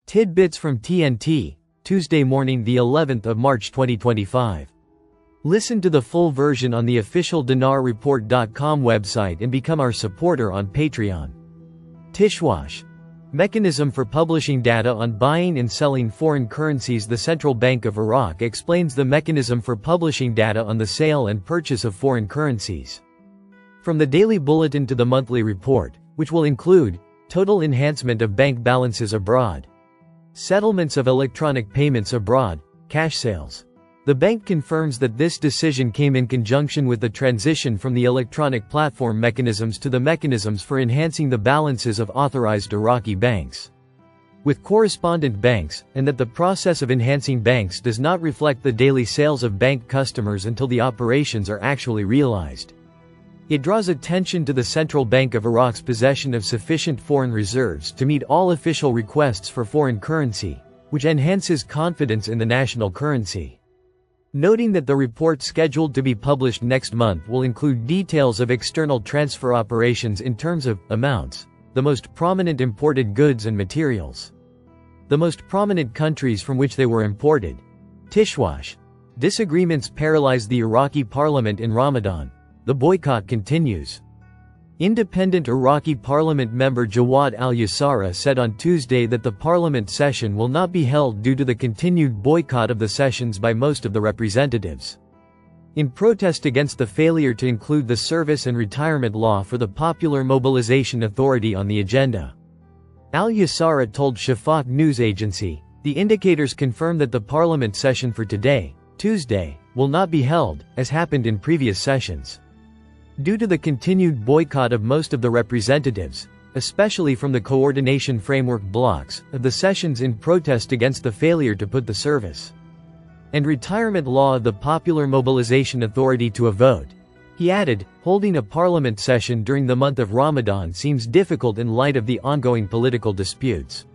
Tidbits from TNT, Tuesday morning, the 11th of March 2025. Listen to the full version on the official dinarreport.com website and become our supporter on Patreon. Tishwash. Mechanism for publishing data on buying and selling foreign currencies. The Central Bank of Iraq explains the mechanism for publishing data on the sale and purchase of foreign currencies. From the daily bulletin to the monthly report, which will include total enhancement of bank balances abroad, settlements of electronic payments abroad, cash sales. The bank confirms that this decision came in conjunction with the transition from the electronic platform mechanisms to the mechanisms for enhancing the balances of authorized Iraqi banks with correspondent banks, and that the process of enhancing banks does not reflect the daily sales of bank customers until the operations are actually realized. It draws attention to the Central Bank of Iraq's possession of sufficient foreign reserves to meet all official requests for foreign currency, which enhances confidence in the national currency. Noting that the report scheduled to be published next month will include details of external transfer operations in terms of amounts, the most prominent imported goods and materials, the most prominent countries from which they were imported. Tishwash. Disagreements paralyze the Iraqi parliament in Ramadan. The boycott continues. Independent Iraqi parliament member Jawad al-Yassara said on Tuesday that the parliament session will not be held due to the continued boycott of the sessions by most of the representatives, in protest against the failure to include the service and retirement law for the Popular Mobilization Authority on the agenda. Al-Yassara told Shafaq news agency, "The indicators confirm that the parliament session for today, Tuesday, will not be held, as happened in previous sessions, due to the continued boycott of most of the representatives, especially from the coordination framework blocks, of the sessions in protest against the failure to put the service and retirement law of the Popular Mobilization Authority to a vote." He added, holding a parliament session during the month of Ramadan seems difficult in light of the ongoing political disputes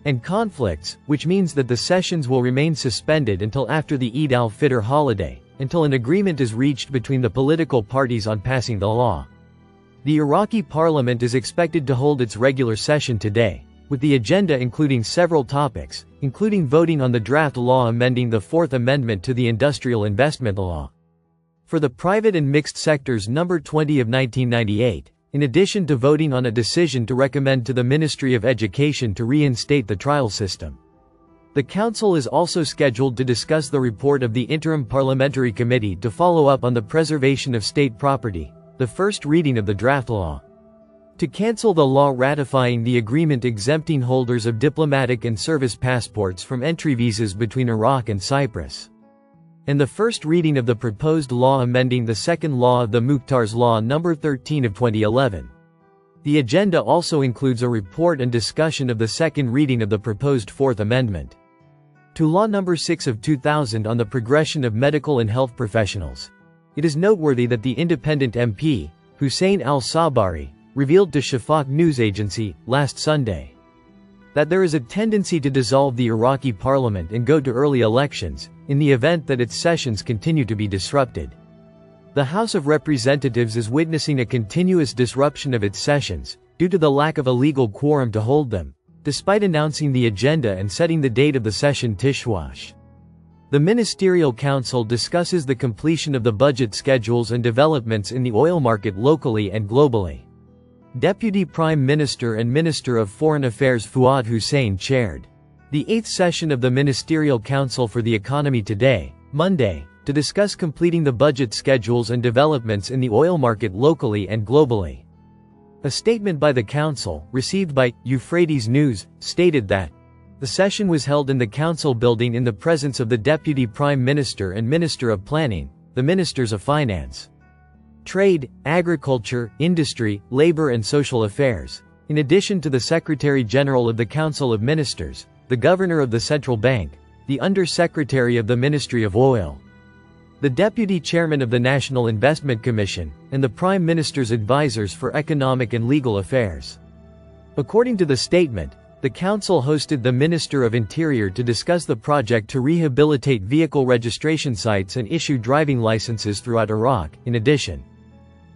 and conflicts, which means that the sessions will remain suspended until after the Eid al-Fitr holiday, until an agreement is reached between the political parties on passing the law. The Iraqi parliament is expected to hold its regular session today, with the agenda including several topics, including voting on the draft law amending the Fourth Amendment to the Industrial Investment Law for the private and mixed sectors number 20 of 1998, in addition to voting on a decision to recommend to the Ministry of Education to reinstate the trial system. The Council is also scheduled to discuss the report of the Interim Parliamentary Committee to follow up on the preservation of state property, the first reading of the draft law, to cancel the law ratifying the agreement exempting holders of diplomatic and service passports from entry visas between Iraq and Cyprus, and the first reading of the proposed law amending the second law of the Mukhtar's Law No. 13 of 2011. The agenda also includes a report and discussion of the second reading of the proposed Fourth Amendment to Law No. 6 of 2000 on the progression of medical and health professionals. It is noteworthy that the independent MP, Hussein al-Sabari, revealed to Shafaq news agency, last Sunday, that there is a tendency to dissolve the Iraqi parliament and go to early elections, in the event that its sessions continue to be disrupted. The House of Representatives is witnessing a continuous disruption of its sessions, due to the lack of a legal quorum to hold them, despite announcing the agenda and setting the date of the session. Tishwash. The Ministerial Council discusses the completion of the budget schedules and developments in the oil market locally and globally. Deputy Prime Minister and Minister of Foreign Affairs Fuad Hussein chaired the 8th session of the Ministerial Council for the Economy today, Monday, to discuss completing the budget schedules and developments in the oil market locally and globally. A statement by the Council, received by Euphrates News, stated that the session was held in the Council building in the presence of the Deputy Prime Minister and Minister of Planning, the Ministers of Finance, Trade, Agriculture, Industry, Labor and Social Affairs, in addition to the Secretary General of the Council of Ministers, the Governor of the Central Bank, the Under-Secretary of the Ministry of Oil, the Deputy Chairman of the National Investment Commission, and the Prime Minister's advisors for economic and legal affairs. According to the statement, the Council hosted the Minister of Interior to discuss the project to rehabilitate vehicle registration sites and issue driving licenses throughout Iraq, in addition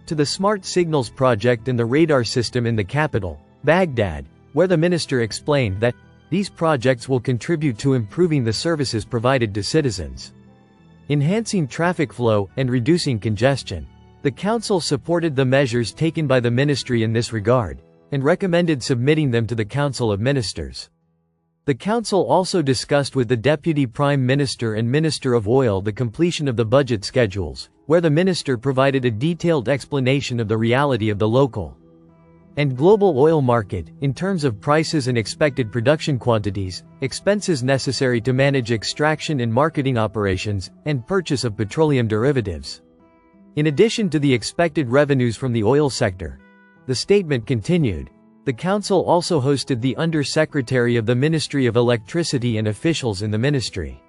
to the Smart Signals project and the radar system in the capital, Baghdad, where the minister explained that These projects will contribute to improving the services provided to citizens, enhancing traffic flow, and reducing congestion. The Council supported the measures taken by the Ministry in this regard, and recommended submitting them to the Council of Ministers. The Council also discussed with the Deputy Prime Minister and Minister of Oil the completion of the budget schedules, where the Minister provided a detailed explanation of the reality of the local and global oil market, in terms of prices and expected production quantities, expenses necessary to manage extraction and marketing operations, and purchase of petroleum derivatives. In addition to the expected revenues from the oil sector, the statement continued, the Council also hosted the Under-Secretary of the Ministry of Electricity and officials in the ministry,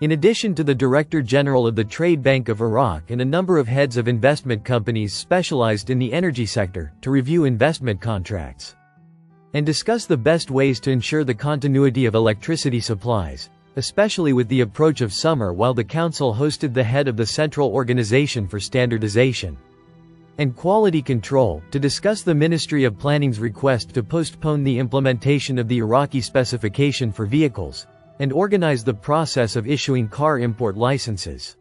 in addition to the Director General of the Trade Bank of Iraq and a number of heads of investment companies specialized in the energy sector, to review investment contracts and discuss the best ways to ensure the continuity of electricity supplies, especially with the approach of summer, while the Council hosted the head of the Central Organization for Standardization and Quality Control to discuss the Ministry of Planning's request to postpone the implementation of the Iraqi specification for vehicles and organize the process of issuing car import licenses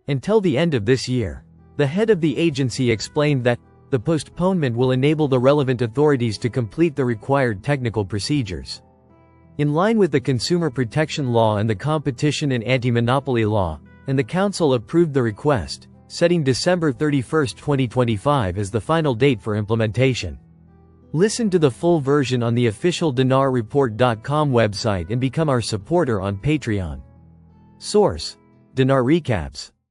until the end of this year. The head of the agency explained that the postponement will enable the relevant authorities to complete the required technical procedures in line with the Consumer Protection Law and the Competition and Anti-Monopoly Law, and the Council approved the request, setting December 31, 2025 as the final date for implementation. Listen to the full version on the official dinarreport.com website and become our supporter on Patreon. Source: Dinar Recaps.